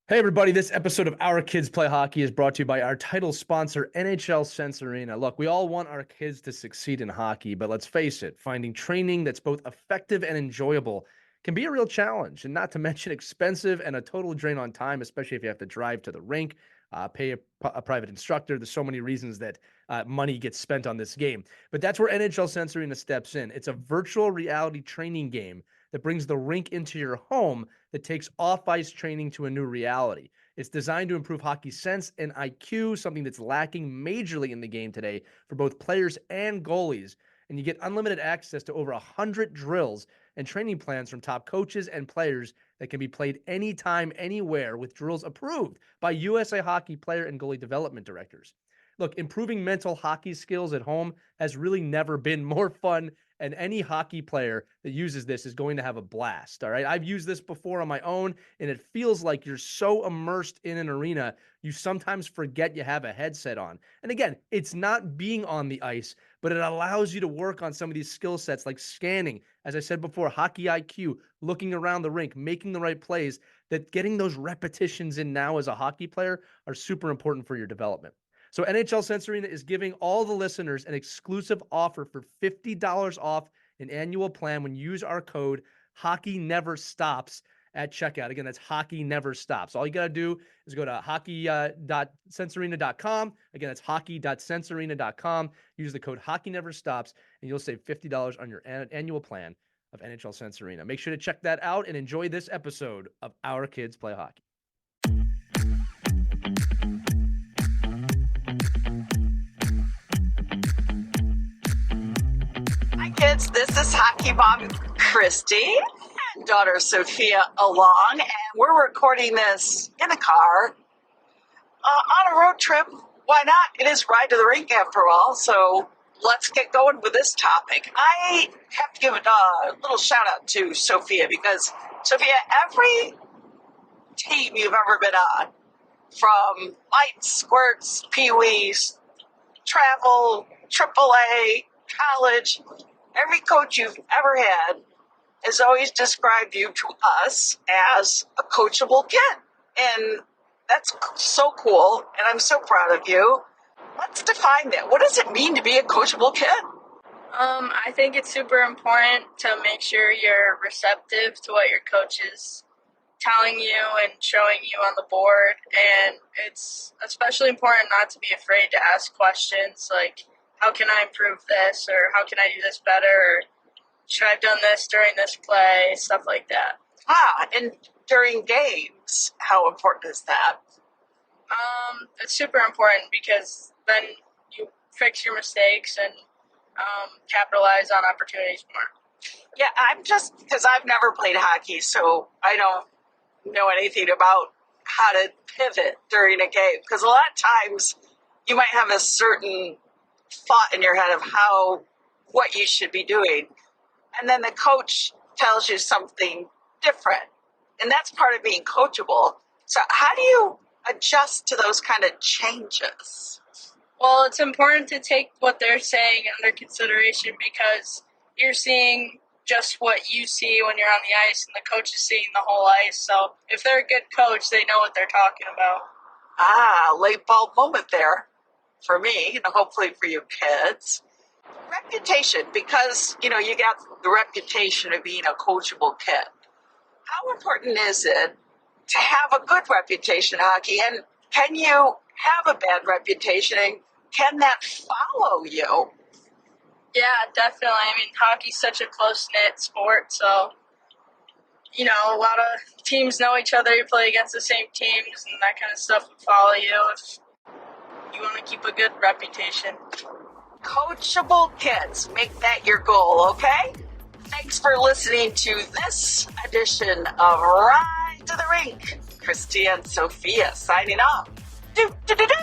Hey everybody, this episode of Our Kids Play Hockey is brought to you by our title sponsor, NHL Sense Arena. Look, we all want our kids to succeed in hockey, but let's face it, finding training that's both effective and enjoyable can be a real challenge, and not to mention expensive and a total drain on time, especially if you have to drive to the rink, pay a private instructor. There's so many reasons that money gets spent on this game. But that's where NHL Sense Arena steps in. It's a virtual reality training game that brings the rink into your home that takes off-ice training to a new reality. It's designed to improve hockey sense and IQ, something that's lacking majorly in the game today for both players and goalies. And you get unlimited access to over 100 drills and training plans from top coaches and players that can be played anytime, anywhere, with drills approved by USA Hockey player and goalie development directors. Look, improving mental hockey skills at home has really never been more fun, and any hockey player that uses this is going to have a blast, all right? I've used this before on my own, and it feels like you're so immersed in an arena, you sometimes forget you have a headset on. And again, it's not being on the ice, but it allows you to work on some of these skill sets like scanning, as I said before, hockey IQ, looking around the rink, making the right plays, that getting those repetitions in now as a hockey player are super important for your development. So NHL Sense Arena is giving all the listeners an exclusive offer for $50 off an annual plan when you use our code HOCKEYNEVERSTOPS at checkout. Again, that's Hockey Never Stops. All you got to do is go to hockey.sensearena.com. Again, that's hockey.sensearena.com. Use the code HOCKEYNEVERSTOPS, and you'll save $50 on your annual plan of NHL Sense Arena. Make sure to check that out and enjoy this episode of Our Kids Play Hockey. Kids, this is hockey mom Christie and daughter Sophia along, and we're recording this in a car on a road trip. Why not? It is Ride to the Rink after all, so let's get going with this topic. I have to give a little shout out to Sophia because, Sophia, every team you've ever been on, from lights, squirts, peewees, travel, AAA, college, every coach you've ever had has always described you to us as a coachable kid. And that's so cool, and I'm so proud of you. Let's define that. What does it mean to be a coachable kid? I think it's super important to make sure you're receptive to what your coach is telling you and showing you on the board. And it's especially important not to be afraid to ask questions like, how can I improve this? Or how can I do this better? Or should I have done this during this play? Stuff like that. And during games, how important is that? It's super important because then you fix your mistakes and capitalize on opportunities more. Yeah, I'm just, because I've never played hockey, so I don't know anything about how to pivot during a game. Because a lot of times you might have a certain thought in your head of what you should be doing, and then the coach tells you something different, and that's part of being coachable. So how do you adjust to those kind of changes? Well, it's important to take what they're saying under consideration because you're seeing just what you see when you're on the ice, and the coach is seeing the whole ice. So if they're a good coach, they know what they're talking about. Light bulb moment there for me, and hopefully for you kids. Reputation, because, you got the reputation of being a coachable kid. How important is it to have a good reputation in hockey? And can you have a bad reputation, and can that follow you? Yeah, definitely. I mean, hockey's such a close-knit sport, so, a lot of teams know each other. You play against the same teams, and that kind of stuff will follow you if you want to keep a good reputation. Coachable kids, make that your goal, okay? Thanks for listening to this edition of Ride to the Rink. Christie and Sophia signing off. Do, do, do, do.